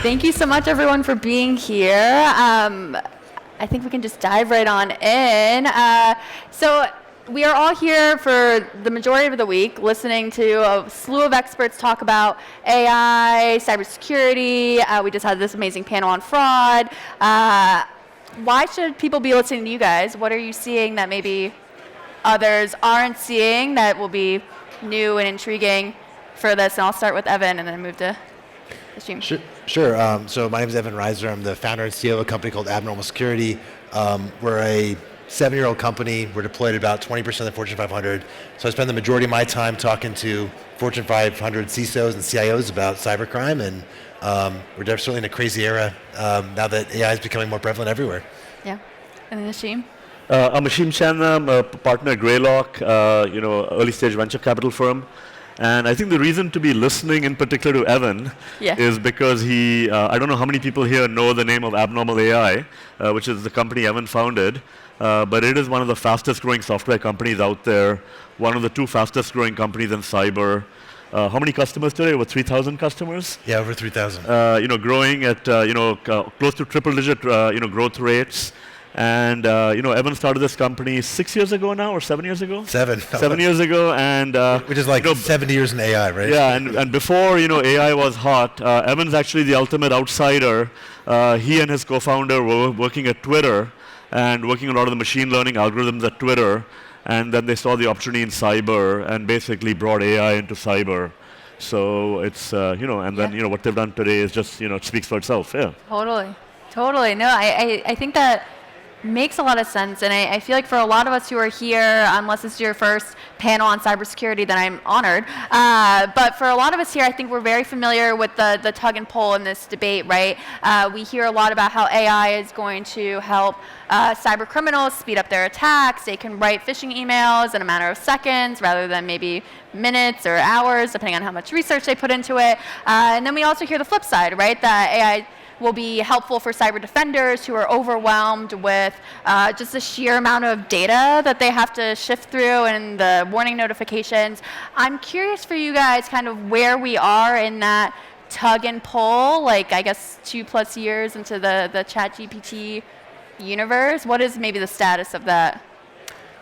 Thank you so much, everyone, for being here. I think we can just dive right on in. So we are all here for the majority of the week listening to a slew of experts talk about AI, cybersecurity. We just had this amazing panel on fraud. Why should people be listening to you guys? What are you seeing that maybe others aren't seeing that will be new and intriguing for this? And I'll start with Evan and then move to Asheem. Sure. So my name is Evan Reiser. I'm the founder and CEO of a company called Abnormal Security. We're a 7-year-old company. We're deployed at about 20% of the Fortune 500. So I spend the majority of my time talking to Fortune 500 CISOs and CIOs about cybercrime, and we're definitely in a crazy era now that AI is becoming more prevalent everywhere. Yeah. And then Asheem. I'm Asheem Chandna. I'm a partner at Greylock, early stage venture capital firm. And I think the reason to be listening in particular to Evan is because he, I don't know how many people here know the name of Abnormal AI, which is the company Evan founded, but it is one of the fastest growing software companies out there, one of the 2 fastest growing companies in cyber. How many customers today? Over 3,000 customers? Yeah, over 3,000. Growing at, close to triple digit, growth rates. And Evan started this company 6 years ago now, or 7 years ago? 7. 7 years ago, and which is like 70 years in AI, right? Yeah, and before AI was hot, Evan's actually the ultimate outsider. He and his co-founder were working at Twitter and working on a lot of the machine learning algorithms at Twitter, and then they saw the opportunity in cyber and basically brought AI into cyber. So it's and then what they've done today is just it speaks for itself. Yeah. Totally. No, I think that makes a lot of sense, and I feel like for a lot of us who are here, unless this is your first panel on cybersecurity, then I'm honored. But for a lot of us here, I think we're very familiar with the tug and pull in this debate, right? We hear a lot about how AI is going to help cyber criminals speed up their attacks. They can write phishing emails in a matter of seconds rather than maybe minutes or hours, depending on how much research they put into it. And then we also hear the flip side, right? That AI will be helpful for cyber defenders who are overwhelmed with just the sheer amount of data that they have to shift through and the warning notifications. I'm curious for you guys kind of where we are in that tug and pull, like I guess 2+ years into the ChatGPT universe. What is maybe the status of that?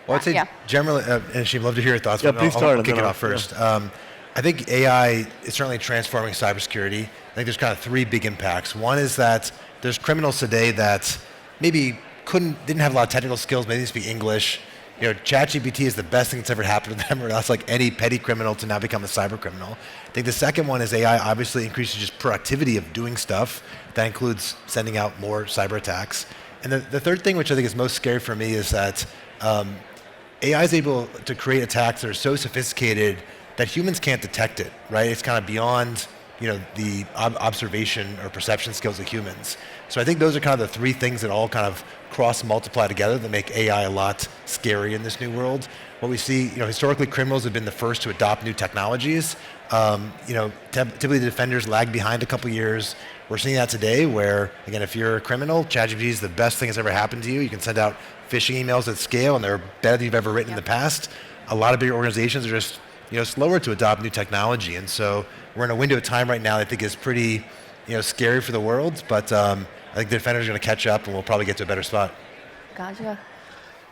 Well, I'd say generally, and she'd love to hear your thoughts. Yeah, please start. I'll kick it off first. Yeah. I think AI is certainly transforming cybersecurity. I think there's kind of 3 big impacts. One is that there's criminals today that maybe didn't have a lot of technical skills, maybe speak English. ChatGPT is the best thing that's ever happened to them, or that's like any petty criminal to now become a cyber criminal. I think the second one is AI obviously increases just productivity of doing stuff. That includes sending out more cyber attacks. And the third thing, which I think is most scary for me, is that AI is able to create attacks that are so sophisticated that humans can't detect it, right? It's kind of beyond the observation or perception skills of humans. So I think those are kind of the 3 things that all kind of cross-multiply together that make AI a lot scary in this new world. What we see, historically criminals have been the first to adopt new technologies. Typically the defenders lag behind a couple years. We're seeing that today where, again, if you're a criminal, ChatGPT is the best thing that's ever happened to you. You can send out phishing emails at scale and they're better than you've ever written in the past. A lot of bigger organizations are just slower to adopt new technology, and so we're in a window of time right now that I think is pretty, scary for the world. But I think the defenders are going to catch up, and we'll probably get to a better spot. Gotcha.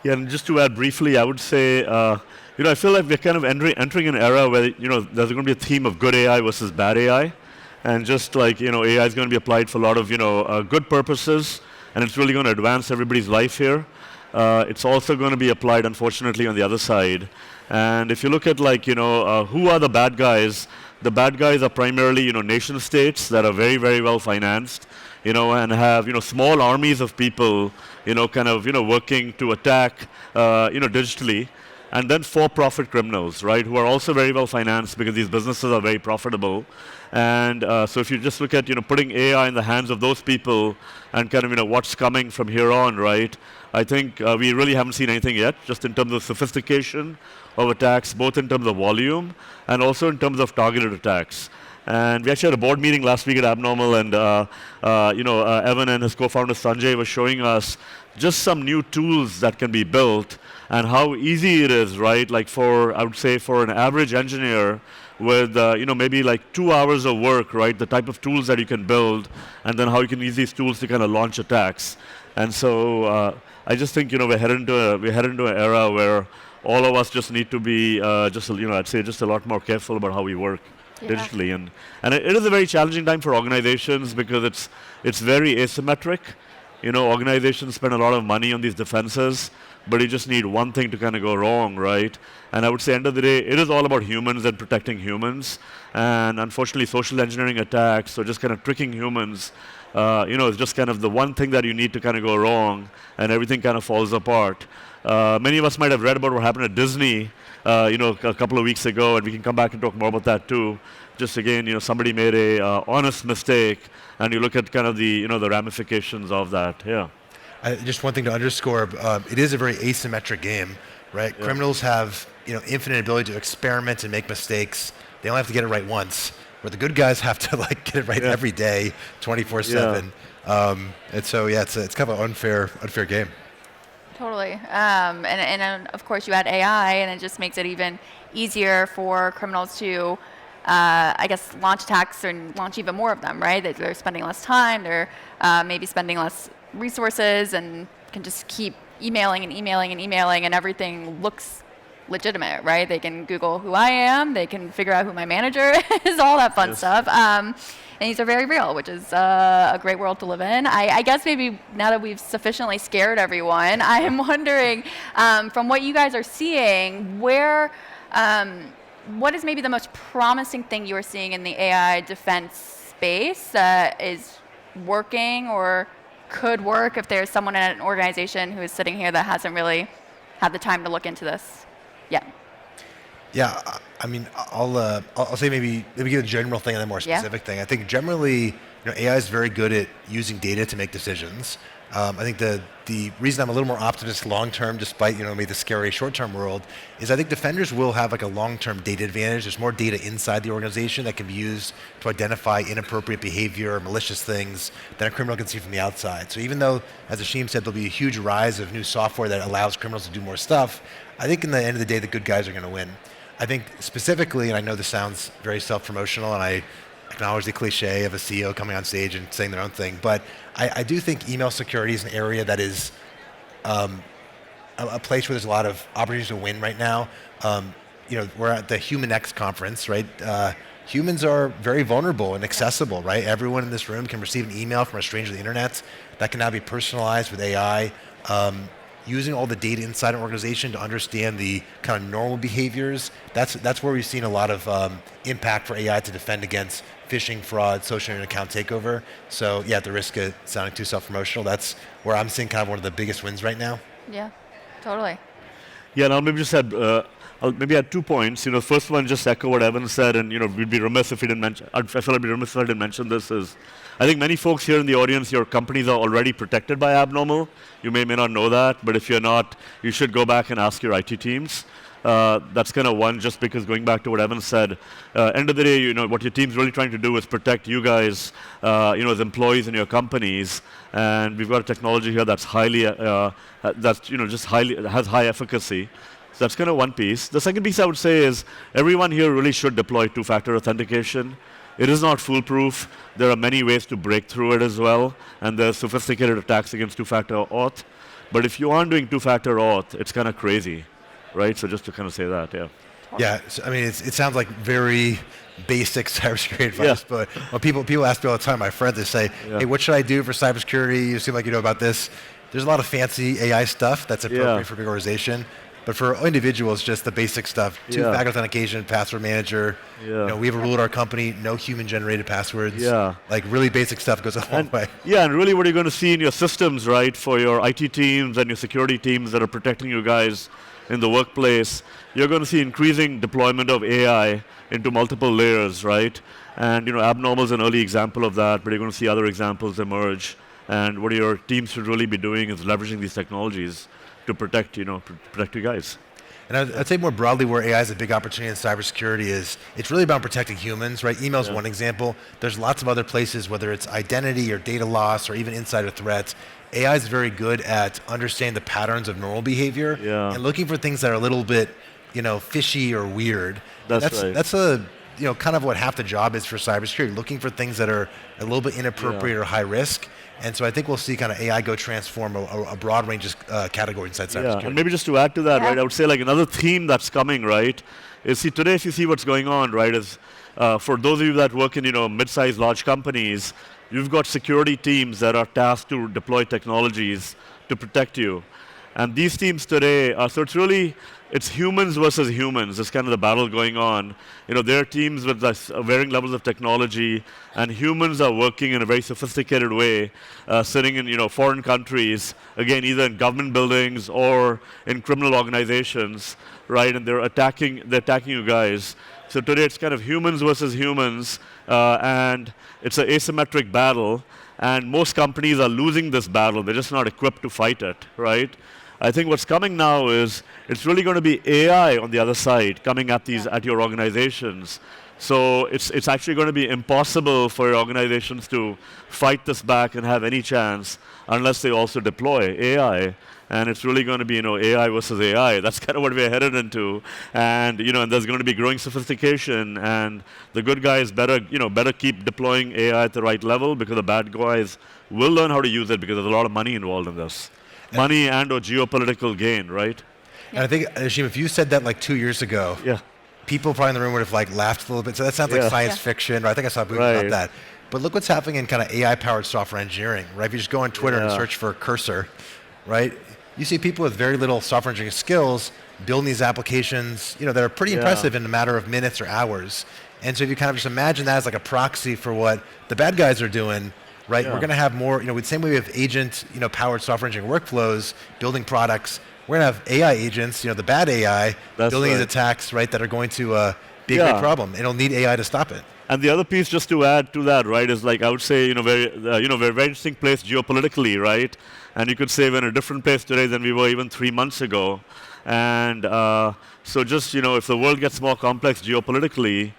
Yeah, and just to add briefly, I would say, I feel like we're kind of entering an era where there's going to be a theme of good AI versus bad AI, and just like AI is going to be applied for a lot of good purposes, and it's really going to advance everybody's life here. It's also going to be applied, unfortunately, on the other side. And if you look at who are the bad guys are primarily nation states that are very, very well financed, and have small armies of people, working to attack, digitally. And then for-profit criminals, right, who are also very well financed because these businesses are very profitable. And so if you just look at putting AI in the hands of those people and kind of what's coming from here on, right, I think we really haven't seen anything yet, just in terms of sophistication of attacks, both in terms of volume and also in terms of targeted attacks. And we actually had a board meeting last week at Abnormal, and Evan and his co-founder Sanjay were showing us just some new tools that can be built and how easy it is, right? Like I would say for an average engineer with, maybe like 2 hours of work, right? The type of tools that you can build, and then how you can use these tools to kind of launch attacks. And so I just think, we're headed into an era where all of us just need to be I'd say just a lot more careful about how we work digitally, and it is a very challenging time for organizations because it's very asymmetric. Organizations spend a lot of money on these defenses, but you just need one thing to kind of go wrong, right? And I would say, end of the day, it is all about humans and protecting humans. And unfortunately, social engineering attacks or just kind of tricking humans, is just kind of the one thing that you need to kind of go wrong, and everything kind of falls apart. Many of us might have read about what happened at Disney, a couple of weeks ago, and we can come back and talk more about that too. Just again, somebody made a honest mistake, and you look at kind of the ramifications of that. Yeah. Just one thing to underscore: it is a very asymmetric game, right? Yeah. Criminals have infinite ability to experiment and make mistakes. They only have to get it right once, where the good guys have to get it right every day, 24/7. And so it's kind of an unfair game. Totally. And of course you add AI, and it just makes it even easier for criminals to, launch attacks and launch even more of them, right? They're spending less time, they're maybe spending less resources, and can just keep emailing, and everything looks legitimate, right? They can Google who I am, they can figure out who my manager is, all that fun stuff. And these are very real, which is a great world to live in. I guess maybe now that we've sufficiently scared everyone, I am wondering, from what you guys are seeing, what is maybe the most promising thing you are seeing in the AI defense space that is working or could work if there's someone in an organization who is sitting here that hasn't really had the time to look into this yet? Yeah, I mean, I'll say maybe give a general thing and then a more specific thing. I think generally, AI is very good at using data to make decisions. I think the reason I'm a little more optimistic long term, despite maybe the scary short term world, is I think defenders will have a long term data advantage. There's more data inside the organization that can be used to identify inappropriate behavior or malicious things than a criminal can see from the outside. So even though, as Asheem said, there'll be a huge rise of new software that allows criminals to do more stuff, I think in the end of the day, the good guys are going to win. I think specifically, and I know this sounds very self-promotional, and I acknowledge the cliche of a CEO coming on stage and saying their own thing, but I do think email security is an area that is a place where there's a lot of opportunities to win right now. We're at the Human X conference, right? Humans are very vulnerable and accessible, right? Everyone in this room can receive an email from a stranger on the internet that can now be personalized with AI. Using all the data inside an organization to understand the kind of normal behaviors, that's where we've seen a lot of impact for AI to defend against phishing, fraud, social and account takeover. So yeah, at the risk of sounding too self-promotional, that's where I'm seeing kind of one of the biggest wins right now. Yeah, totally. Yeah, and I'll maybe just add 2 points. First one, just echo what Evan said, and we'd be remiss if we didn't mention. I feel I'd be remiss if I didn't mention this. Is I think many folks here in the audience, your companies are already protected by abnormal. You may not know that, but if you're not, you should go back and ask your IT teams. That's kind of one, just because going back to what Evan said, end of the day, what your team's really trying to do is protect you guys, as employees in your companies. And we've got a technology here that's highly, has high efficacy. So that's kind of one piece. The second piece I would say is everyone here really should deploy two-factor authentication. It is not foolproof. There are many ways to break through it as well, and there's sophisticated attacks against two-factor auth. But if you aren't doing two-factor auth, it's kind of crazy, right? So just to kind of say that, yeah. Yeah, so, I mean, it sounds like very basic cybersecurity advice, but when people ask me all the time, my friends, they say, hey, what should I do for cybersecurity? You seem like you know about this. There's a lot of fancy AI stuff that's appropriate for a big organization. But for individuals, just the basic stuff, two-factor authentication, password manager. We have a rule at our company, no human-generated passwords. Like really basic stuff goes a long way. Yeah, and really what you're going to see in your systems, right, for your IT teams and your security teams that are protecting you guys in the workplace, you're going to see increasing deployment of AI into multiple layers, right? And Abnormal is an early example of that, but you're going to see other examples emerge. And what your teams should really be doing is leveraging these technologies to protect you guys. And I'd say more broadly where AI is a big opportunity in cybersecurity is it's really about protecting humans, right? Email is one example. There's lots of other places, whether it's identity or data loss or even insider threats. AI is very good at understanding the patterns of normal behavior Yeah. and looking for things that are a little bit, fishy or weird. And That's right. That's kind of what half the job is for cybersecurity, looking for things that are a little bit inappropriate or high risk. And so I think we'll see kind of AI go transform a broad range of categories inside cybersecurity. Yeah, and maybe just to add to that, Yeah. right, I would say like another theme that's coming, right, is see today if you see what's going on, right, is for those of you that work in mid-sized large companies, you've got security teams that are tasked to deploy technologies to protect you, and these teams today, so it's humans versus humans. It's kind of the battle going on. There are teams with varying levels of technology, and humans are working in a very sophisticated way, sitting in foreign countries, again either in government buildings or in criminal organizations, right? And they're attacking you guys. So today it's kind of humans versus humans, and it's an asymmetric battle. And most companies are losing this battle. They're just not equipped to fight it, right? I think what's coming now is it's really going to be AI on the other side coming at at your organizations. So it's actually going to be impossible for your organizations to fight this back and have any chance unless they also deploy AI. And it's really going to be AI versus AI. That's kind of what we're headed into. And and there's going to be growing sophistication. And the good guys better keep deploying AI at the right level, because the bad guys will learn how to use it, because there's a lot of money involved in this. Money and/or geopolitical gain, right? And I think, Asheem, if you said that like 2 years ago, Yeah. people probably in the room would have like laughed a little bit. So that sounds like Yeah. science fiction. Or I think I saw a movie Right. about that. But look what's happening in kind of AI-powered software engineering, right? If you just go on Twitter and Yeah. search for cursor, right? You see people with very little software engineering skills building these applications, that are pretty Yeah. impressive in a matter of minutes or hours. And so if you kind of just imagine that as like a proxy for what the bad guys are doing, right? Yeah. We're going to have more, with the same way we have agent, powered software engineering workflows, building products. We're going to have AI agents, the bad AI, That's building these right. attacks, right? That are going to be a Yeah. big problem. It'll need AI to stop it. And the other piece, just to add to that, right, is like I would say, we're a very interesting place geopolitically, right? And you could say we're in a different place today than we were even 3 months ago. And so just, if the world gets more complex geopolitically,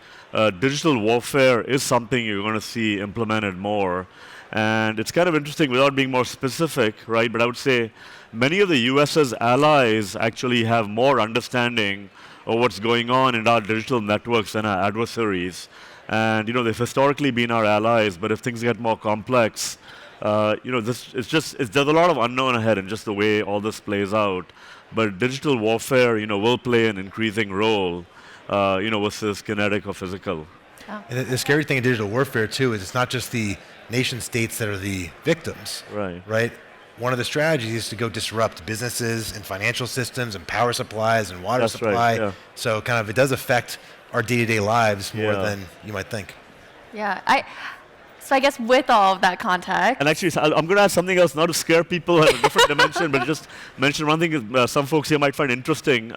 digital warfare is something you're going to see implemented more. And it's kind of interesting, without being more specific, right? But I would say many of the US's allies actually have more understanding of what's going on in our digital networks than our adversaries. And they've historically been our allies, but if things get more complex, there's a lot of unknown ahead in just the way all this plays out. But digital warfare, will play an increasing role, versus kinetic or physical. And the scary thing in digital warfare, too, is it's not just the nation states that are the victims, Right. right? One of the strategies is to go disrupt businesses and financial systems and power supplies and water That's right, supply. yeah. So kind of it does affect our day-to-day lives more Yeah. than you might think. Yeah. So I guess with all of that context, And actually, I'm going to add something else, not to scare people at a different dimension, but just mention one thing some folks here might find interesting.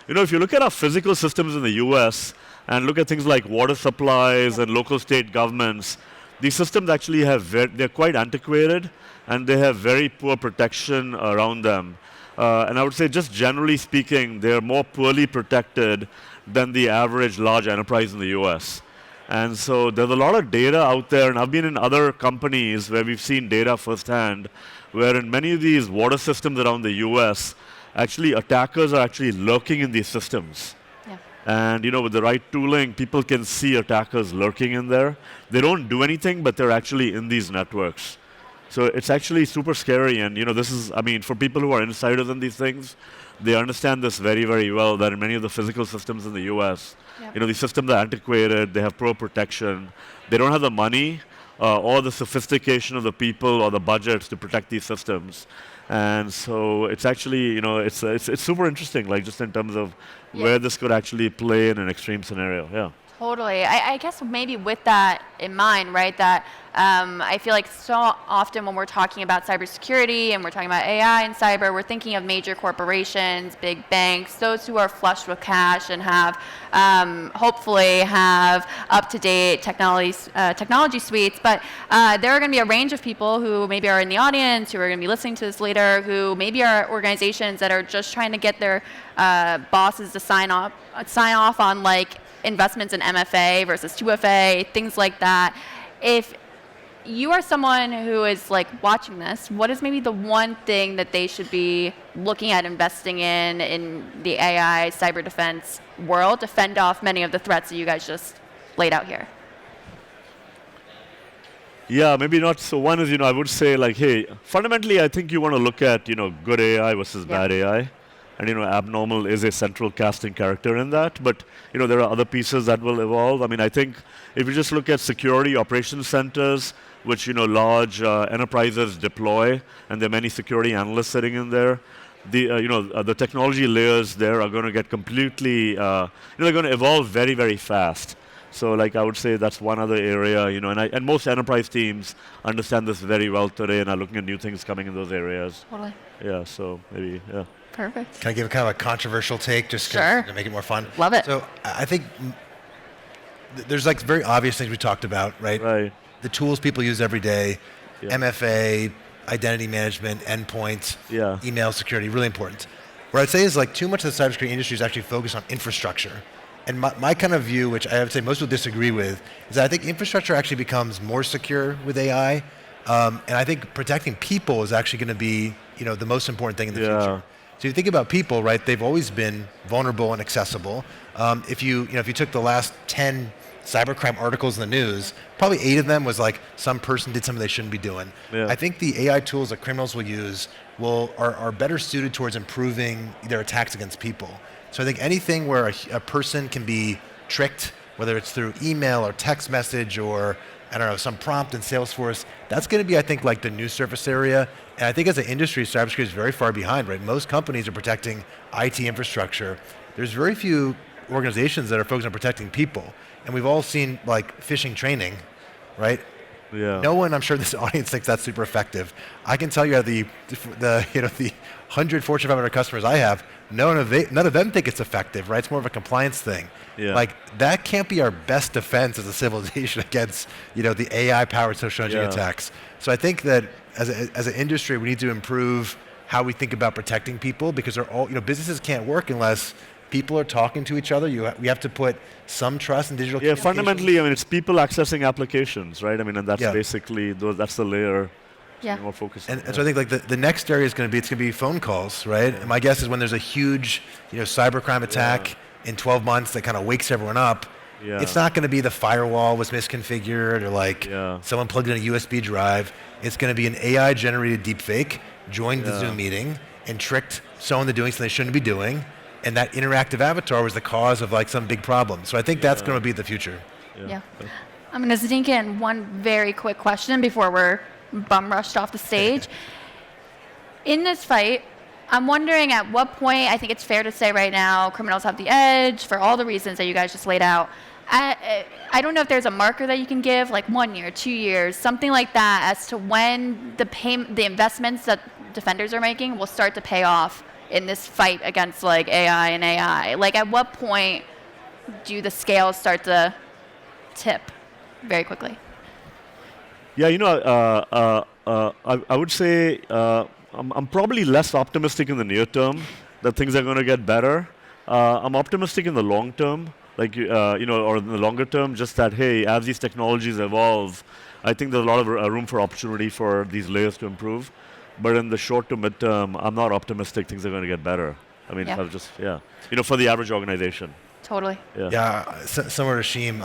If you look at our physical systems in the US and look at things like water supplies and local state governments, these systems actually they're quite antiquated, and they have very poor protection around them. And I would say, just generally speaking, they're more poorly protected than the average large enterprise in the US. And so there's a lot of data out there, and I've been in other companies where we've seen data firsthand, where in many of these water systems around the US, actually attackers are actually lurking in these systems. yeah. And with the right tooling, people can see attackers lurking in there. They don't do anything, but they're actually in these networks. So it's actually super scary. And this is, for people who are insiders in these things, they understand this very, very well, that in many of the physical systems in the US, Yep. these systems are antiquated, they have poor protection, they don't have the money or the sophistication of the people or the budgets to protect these systems. And so it's actually, it's super interesting, like just in terms of where this could actually play in an extreme scenario. Yeah. Totally. I guess maybe with that in mind, right, that I feel like so often when we're talking about cybersecurity and we're talking about AI and cyber, we're thinking of major corporations, big banks, those who are flushed with cash and have hopefully have up-to-date technology suites. But there are going to be a range of people who maybe are in the audience, who are going to be listening to this later, who maybe are organizations that are just trying to get their bosses to sign off on like investments in MFA versus 2FA, things like that. If you are someone who is like watching this. What is maybe the one thing that they should be looking at investing in the AI cyber defense world to fend off many of the threats that you guys just laid out here? Yeah, maybe not. So one is, I would say like, hey, fundamentally, I think you want to look at, good AI versus bad AI. And, abnormal is a central casting character in that. But, there are other pieces that will evolve. I mean, I think if you just look at security operations centers, which, large enterprises deploy, and there are many security analysts sitting in there, the technology layers there are going to get completely, they're going to evolve very, very fast. So, like, I would say that's one other area, and most enterprise teams understand this very well today and are looking at new things coming in those areas. Totally. Yeah, so maybe, yeah. Perfect. Can I give kind of a controversial take just to make it more fun? Love it. So I think there's like very obvious things we talked about, right? Right. The tools people use every day, Yeah. MFA, identity management, endpoints, Yeah. email security, really important. What I'd say is like too much of the cybersecurity industry is actually focused on infrastructure. And my kind of view, which I would say most will disagree with, is that I think infrastructure actually becomes more secure with AI. And I think protecting people is actually going to be, the most important thing in the future. So you think about people, right? They've always been vulnerable and accessible. If you took the last 10 cybercrime articles in the news, probably 8 of them was like some person did something they shouldn't be doing. Yeah. I think the AI tools that criminals will use are better suited towards improving their attacks against people. So I think anything where a person can be tricked, whether it's through email or text message or some prompt in Salesforce, that's going to be, I think, like the new surface area. And I think as an industry, cybersecurity is very far behind, right? Most companies are protecting IT infrastructure. There's very few organizations that are focused on protecting people. And we've all seen like phishing training, right? Yeah. No one, I'm sure this audience thinks that's super effective. I can tell you the 100 Fortune 500 customers I have, none of them think it's effective, right? It's more of a compliance thing. Yeah. Like that can't be our best defense as a civilization against, the AI-powered social engineering attacks. So I think that as an industry, we need to improve how we think about protecting people because they're all, businesses can't work unless people are talking to each other. We have to put some trust in digital communication. Fundamentally, I mean, it's people accessing applications, right? I mean, and that's basically, that's the layer. Yeah. More focused. And so I think like the next area is going to be phone calls, right? And my guess is when there's a huge, cybercrime attack in 12 months that kind of wakes everyone up, it's not going to be the firewall was misconfigured or like someone plugged in a USB drive. It's going to be an AI-generated deepfake, joined the Zoom meeting, and tricked someone to doing something they shouldn't be doing. And that interactive avatar was the cause of like some big problem. So I think that's going to be the future. Yeah. I'm going to sneak in one very quick question before we're bum rushed off the stage. In this fight, I'm wondering at what point, I think it's fair to say right now, criminals have the edge for all the reasons that you guys just laid out. I don't know if there's a marker that you can give, like 1 year, 2 years, something like that, as to when the investments that defenders are making will start to pay off in this fight against like AI and AI. Like at what point do the scales start to tip very quickly? Yeah, I would say I'm probably less optimistic in the near term that things are going to get better. I'm optimistic in the long term, like or in the longer term, just that hey, as these technologies evolve, I think there's a lot of room for opportunity for these layers to improve. But in the short to mid term, I'm not optimistic things are going to get better. I mean, I'll just for the average organization. Totally. Similar to Asheem.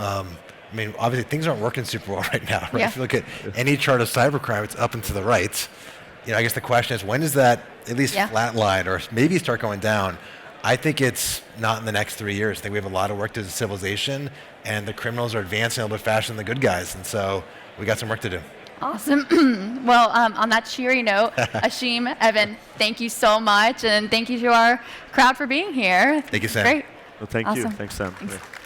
I mean, obviously things aren't working super well right now, right? Yeah. If you look at any chart of cybercrime, it's up and to the right. I guess the question is, when does that at least flatline or maybe start going down? I think it's not in the next 3 years. I think we have a lot of work to do as a civilization, and the criminals are advancing a little bit faster than the good guys, and so we got some work to do. Awesome. Well, on that cheery note, Asheem, Evan, thank you so much, and thank you to our crowd for being here. Thank you, Sam. Great. Well, thank you. Awesome. Thanks, Sam. Thanks. Yeah.